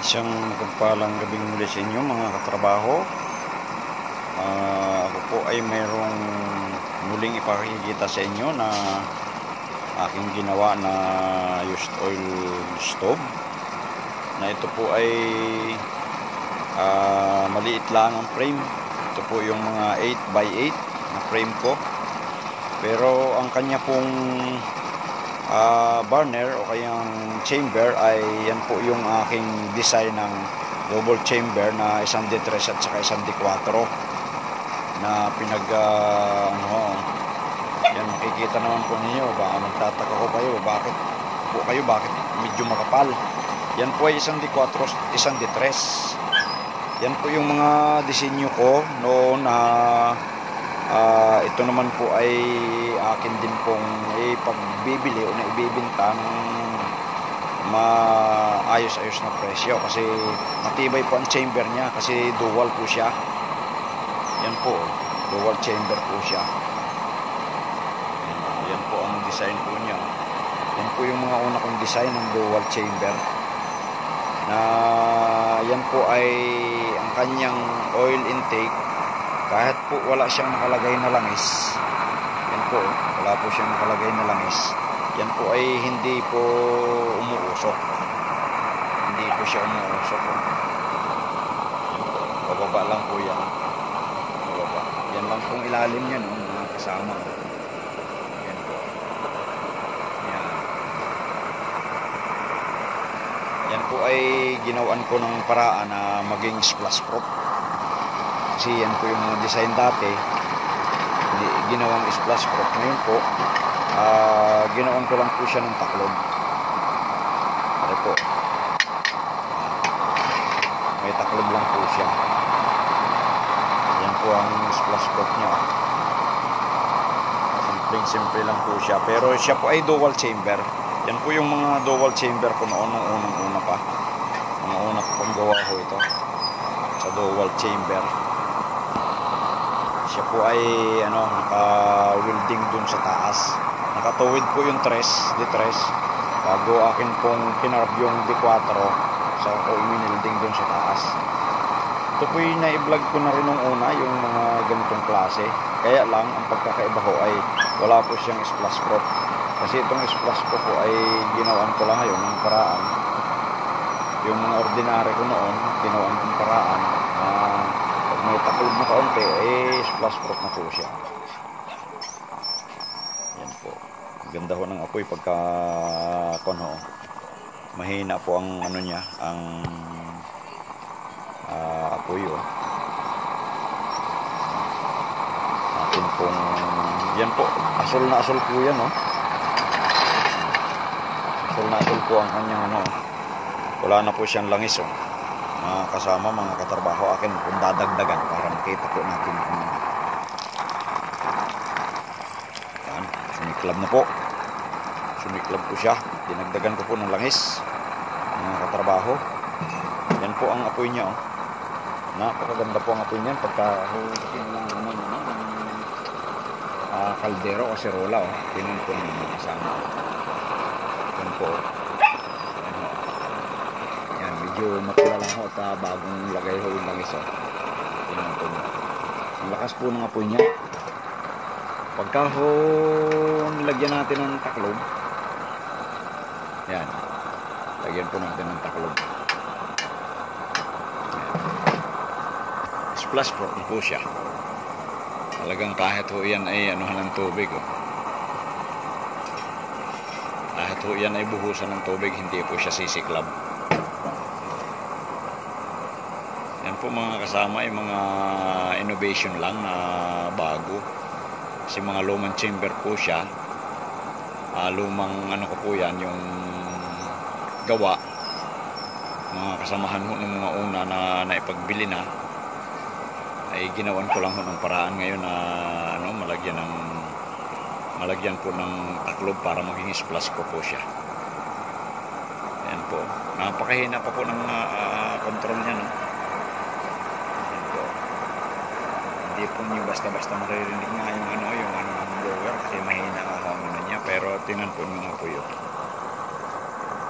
Isang mapagpalang gabing muli sa inyo mga katrabaho. Ako po ay mayroong muling ipakikita sa inyo na aking ginawa na used oil stove, na ito po ay maliit lang ang frame. Ito po yung mga 8x8 na frame ko, pero ang kanya pong burner o kayang chamber ay yan po yung aking design ng double chamber na isang D3 at saka isang D4 na yan, makikita naman po ninyo. Baka magtataka ko kayo bakit medyo makapal. Yan po ay isang D4, isang D3. Yan po yung mga disenyo ko noon na ito naman po ay akin din pong ipagbibili o na ibibinta ng maayos-ayos na presyo, kasi matibay po ang chamber niya, kasi dual po siya. Yan po, dual chamber po siya. Yan po ang design po niya. Yan po yung mga una kong design ng dual chamber, na yan po ay ang kanyang oil intake. Kahit po wala siyang nakalagay na langis, yan po, wala po siyang nakalagay na langis, yan po ay hindi po umuusok. Hindi po siya umuusok. Bababa lang po yan. Bababa. Yan lang pong ilalim niya, no, mga kasama. Yan po. Yan. Yan po ay ginawan ko ng paraan na maging splash proof. Kasi yan po yung mga design dati, hindi ginawang splash proof. Ngayon po, ginawan ko lang po siya ng taklob. Ano po, may taklob lang po siya. Yan po ang splash proof niya. Simple lang po siya, pero siya po ay dual chamber. Yan po yung mga dual chamber ko noon, nung unang-una pa. Mga una ko pang gawa ko ito sa dual chamber. Siya po ay naka-welding dun sa taas. Nakatuwid po yung D3 bago akin pong kinarap yung D4 sa welding dun sa taas. Ito po yung na-vlog ko na rin nung una, yung mga ganitong klase. Kaya lang ang pagkakaiba ko ay wala po siyang splash proof. Kasi itong splash proof po ay ginawan ko lang ngayon ng paraan. Yung mga ordinary ko noon, ginawan kong paraan may taklob na kaunti, splash proof na po siya. Yan po. Ganda ho ng apoy pagka mahina po ang niya, ang apoy. Atin pong yan po, asul na asul po yan, asul na asul po ang kanyang wala na po siyang langis, mga kasama, mga katrabaho, akin kung dadagdagan para makita po natin yan, sumiklab na po, sumiklab po siya. Dinagdagan ko po ng langis, mga katrabaho. Yan po ang apoy niya, napakaganda po ang apoy niyan pagka kaldero o serola, tingnan po ng mga kasama. Yan po, medyo mapula lang ho at bagong lagay ho yung langis. Tingnan po niya, ang lakas po ng apoy niya. Pagka ho nilagyan natin ng taklob, yan, lagyan po natin ng taklob, splash proof po siya. Talagang kahit ho yan ay ng tubig, kahit ho yan ay buhusan ng tubig, hindi po siya sisiklab. Yan po mga kasama ay mga innovation lang na bago, kasi mga lumang chamber po siya. Lumang ko po yan, yung gawa, mga kasamahan mo ng mga una na naipagbili na, ay ginawan ko lang ho ng paraan ngayon na malagyan po ng taklob para maging splash ko po siya. Yan po, napakahina pa po ng control niya, Hindi po niyo basta-basta maririnig nga yung blower, kasi mahina ang niya. Pero tingnan po yung mga puyo.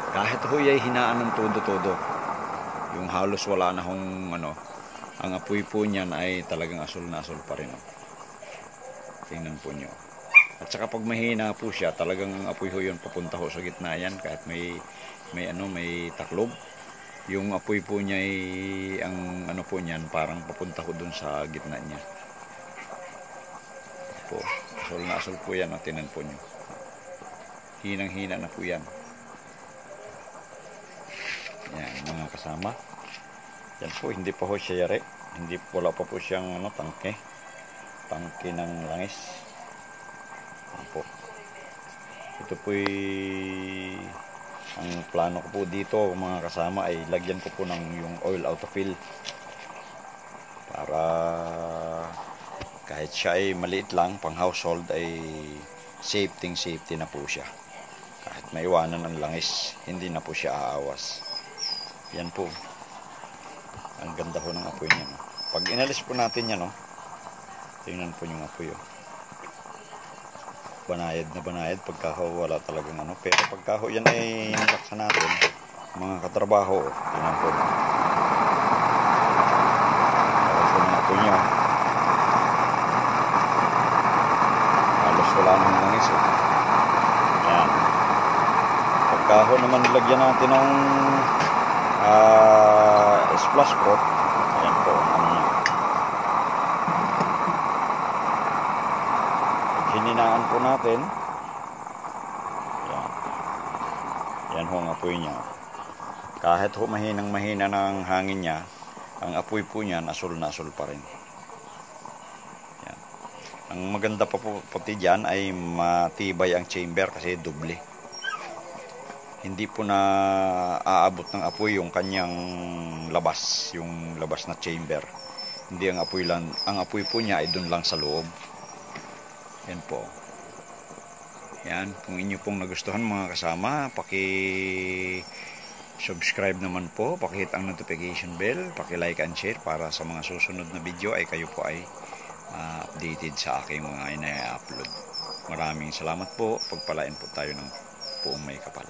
Kahit ho ay hinaan ng todo-todo, Yung halos wala na hong ano, ang apoy po niyan ay talagang asul na asul pa rin. Tingnan po nyo. At saka pag mahina po siya, talagang ang apoy ho yun papunta ho sa gitna yan kahit may taklob. Yung apoy po niya ay ang ano po niyan parang papunta ho dun sa gitna niya. Po, asul na asul po yan, tingnan po nyo. Hinang-hina na po yan. Yan mga kasama. Yan po, hindi pa ho siya yari. Wala pa po siyang ano, tangke ng langis. Yan po. Ito po'y ang plano ko po dito mga kasama ay lagyan ko po ng yung oil autofill para kahit siya ay maliit lang pang household ay safety na po siya. Kahit maiwanan ng langis, hindi na po siya aawas. Yan po. Ang ganda po ng apoy niya. Pag inalis po natin yan, tingnan po yung apoy. Banayad na banayad pagka wala talagang ano. Pero pagka yan ay nilaksan natin, mga katrabaho, tingnan po. Tapos po ng apoy niya. Halos wala nang langis. Yan. Pagka naman nilagyan natin ng splash proof, ayan po ang ano niya. Hininaan po natin, yan ho ang apoy niya. Kahit ho mahina ng hangin niya, ang apoy po niyan asul na asul pa rin. Yan. Ang maganda pa po pati dyan ay matibay ang chamber kasi doble. Hindi po na aabot ng apoy yung kanyang labas, yung labas na chamber. Hindi ang apoy lang, ang apoy po niya ay doon lang sa loob. Yan po. Yan, kung inyo pong nagustuhan mga kasama, paki-subscribe naman po, paki-hit ang notification bell, paki-like and share para sa mga susunod na video ay kayo po ay updated sa aking mga ina-upload. Maraming salamat po, pagpalain po tayo ng buong may kapal.